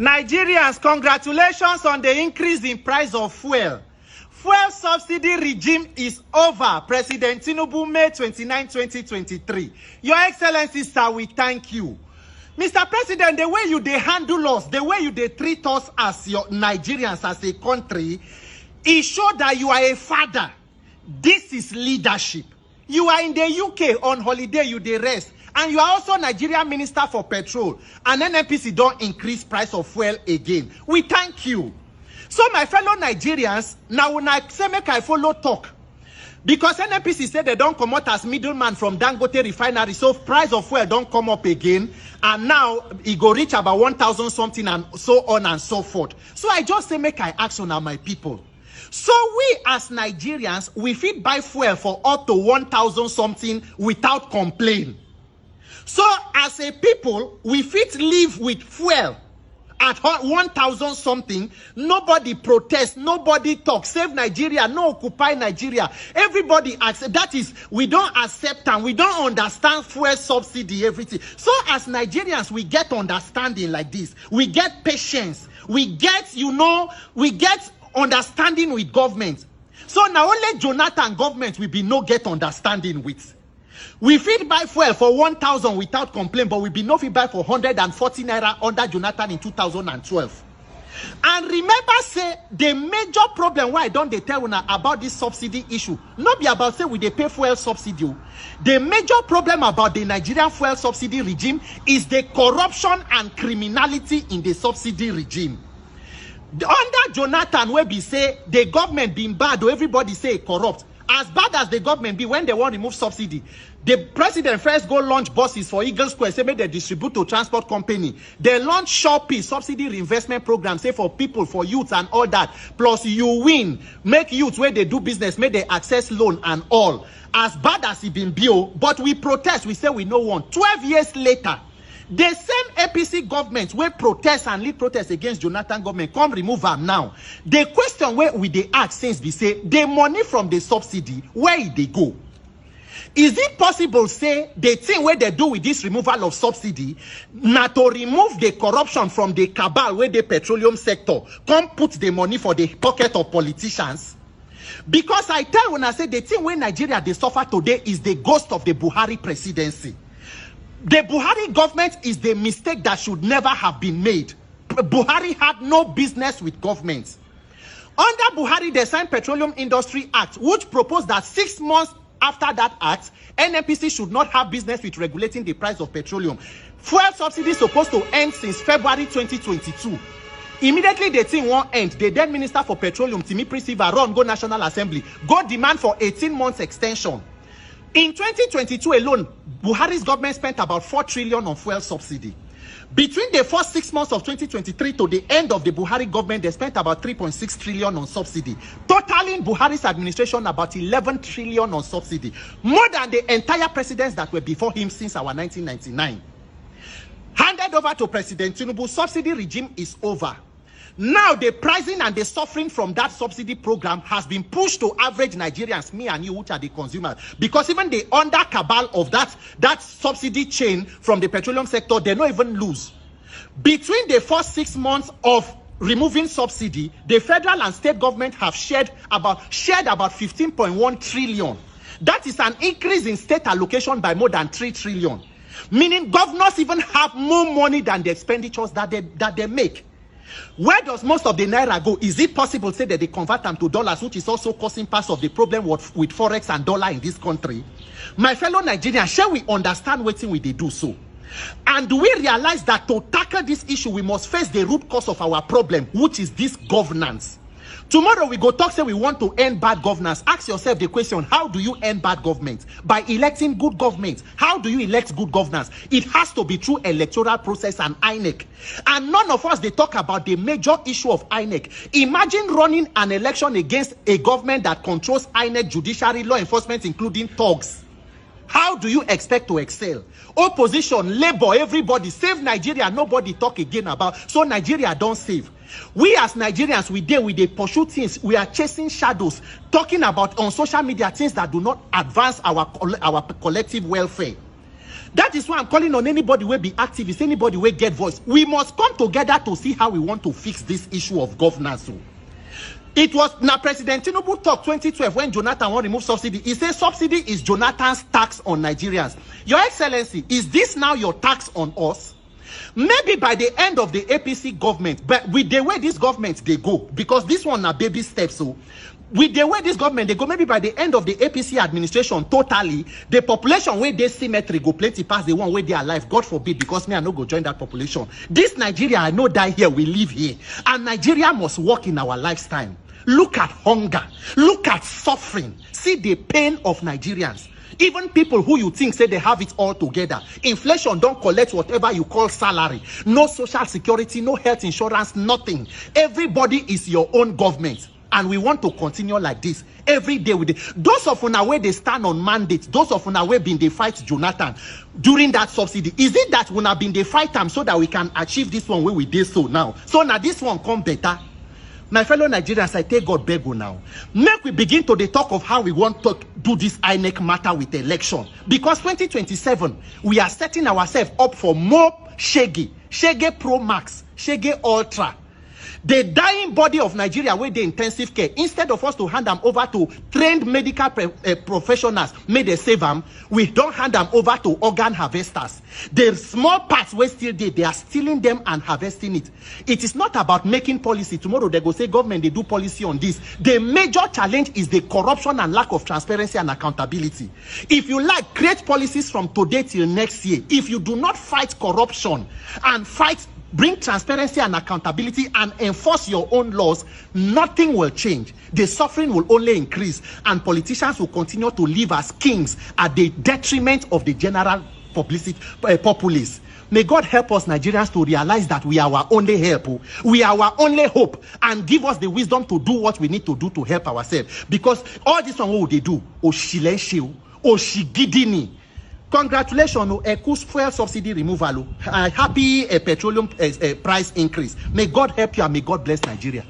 Nigerians, congratulations on the increase in price of fuel. Fuel subsidy regime is over. President Tinubu, May 29, 2023. Your Excellency, sir, we thank you. Mr. President, the way you handle us, the way you treat us as your Nigerians, as a country, it shows that you are a father. This is leadership. You are in the UK on holiday, you rest. And you are also Nigerian Minister for Petrol. And NNPC don't increase price of fuel again. We thank you. So my fellow Nigerians, now when I say make I follow talk. Because NNPC said they don't come out as middleman from Dangote refinery. So price of fuel don't come up again. And now it go reach about 1,000 something and so on and so forth. So I just say make I ask on my people. So we as Nigerians, we fit buy fuel for up to 1,000 something without complaint. So as a people, we fit live with fuel at 1,000 something. Nobody protests, nobody talks. Save Nigeria, no occupy Nigeria. Everybody accept. That is, we don't accept and we don't understand fuel subsidy, everything. So as Nigerians, we get understanding like this. We get patience. We get, we get understanding with government. So now only Jonathan government will be no get understanding with. We fit buy fuel for 1,000 without complaint, but we be no fit buy for 140 naira under Jonathan in 2012. And remember, say the major problem why I don't tell una about this subsidy issue, not be about say we they pay fuel subsidy. The major problem about the Nigerian fuel subsidy regime is the corruption and criminality in the subsidy regime. Under Jonathan, where be say the government being bad, or everybody say corrupt. As bad as the government be, when they want to remove subsidy, the president first go launch buses for Eagle Square, say make they distribute to transport company. They launch Shopee subsidy reinvestment program, say for people, for youth and all that. Plus you win, make youth where they do business, make they access loan and all. As bad as it been built, but we protest, we say we no want. 12 years later, the same APC government will protest and lead protest against Jonathan government come remove them now. The question where we they ask since we say the money from the subsidy, where they go? Is it possible say the thing where they do with this removal of subsidy not to remove the corruption from the cabal where the petroleum sector come put the money for the pocket of politicians? Because I tell when I say the thing where Nigeria they suffer today is the ghost of the Buhari presidency. The Buhari government is the mistake that should never have been made. Buhari had no business with government. Under Buhari, they signed Petroleum Industry Act, which proposed that 6 months after that act, NNPC should not have business with regulating the price of petroleum. Fuel subsidy is supposed to end since February 2022. Immediately the thing won't end. The then Minister for Petroleum, Timi Prisiva, run go National Assembly, go demand for 18 months extension. In 2022 alone, Buhari's government spent about 4 trillion on fuel subsidy. Between the first 6 months of 2023 to the end of the Buhari government, they spent about 3.6 trillion on subsidy. Totaling Buhari's administration about 11 trillion on subsidy. More than the entire presidents that were before him since our 1999. Handed over to President Tinubu, subsidy regime is over. Now the pricing and the suffering from that subsidy program has been pushed to average Nigerians, me and you, which are the consumers. Because even the under cabal of that subsidy chain from the petroleum sector, they don't even lose. Between the first 6 months of removing subsidy, the federal and state government have shared about 15.1 trillion. That is an increase in state allocation by more than 3 trillion. Meaning governors even have more money than the expenditures that they make. Where does most of the naira go? Is it possible to say that they convert them to dollars, which is also causing part of the problem with forex and dollar in this country? My fellow Nigerians, shall we understand what we they do so? And do we realize that to tackle this issue, we must face the root cause of our problem, which is this governance? Tomorrow we go talk, say we want to end bad governance. Ask yourself the question, how do you end bad government? By electing good government. How do you elect good governance? It has to be through electoral process and INEC. And none of us, they talk about the major issue of INEC. Imagine running an election against a government that controls INEC, judiciary, law enforcement, including thugs. How do you expect to excel? Opposition, labor, everybody, save Nigeria, nobody talk again about. So Nigeria don't save. We as Nigerians, we pursue things. We are chasing shadows, talking about on social media things that do not advance our collective welfare. That is why I'm calling on anybody who be activist, anybody who get voice. We must come together to see how we want to fix this issue of governance. It was now President Tinubu talk 2012 when Jonathan want to remove subsidy. He said subsidy is Jonathan's tax on Nigerians. Your Excellency, is this now your tax on us? Maybe by the end of the APC government, but with the way this government they go, because this one are baby steps. So with the way this government they go, maybe by the end of the APC administration, totally the population where they symmetry go plenty past the one where they are alive. God forbid, because me I no go join that population. This Nigeria, I know die here, we live here, and Nigeria must work in our lifetime. Look at hunger, look at suffering, see the pain of Nigerians. Even people who you think say they have it all together. Inflation don't collect whatever you call salary. No social security, no health insurance, nothing. Everybody is your own government. And we want to continue like this every day with it. Those of una where they stand on mandate, those of una where been they fight Jonathan during that subsidy. Is it that una been they fight them so that we can achieve this one where we did so now? So now this one come better. My fellow Nigerians, I take God beg you now. Make we begin to the talk of how we want to do this INEC matter with the election. Because 2027, we are setting ourselves up for more Shege Pro Max, Shege Ultra. The dying body of Nigeria where they intensive care, instead of us to hand them over to trained medical professionals, may they save them, we don't hand them over to organ harvesters. The small parts where still they are stealing them and harvesting it. It is not about making policy. Tomorrow they go say government, they do policy on this. The major challenge is the corruption and lack of transparency and accountability. If you like, create policies from today till next year. If you do not fight corruption and bring transparency and accountability and enforce your own laws, nothing will change. The suffering will only increase, and politicians will continue to live as kings at the detriment of the general populace. May God help us Nigerians to realize that we are our only help, we are our only hope, and give us the wisdom to do what we need to do to help ourselves. Because all this one, what would they do? Oshileshiu, Oshigidini. Congratulations, fuel subsidy removal. Happy petroleum price increase. May God help you and may God bless Nigeria.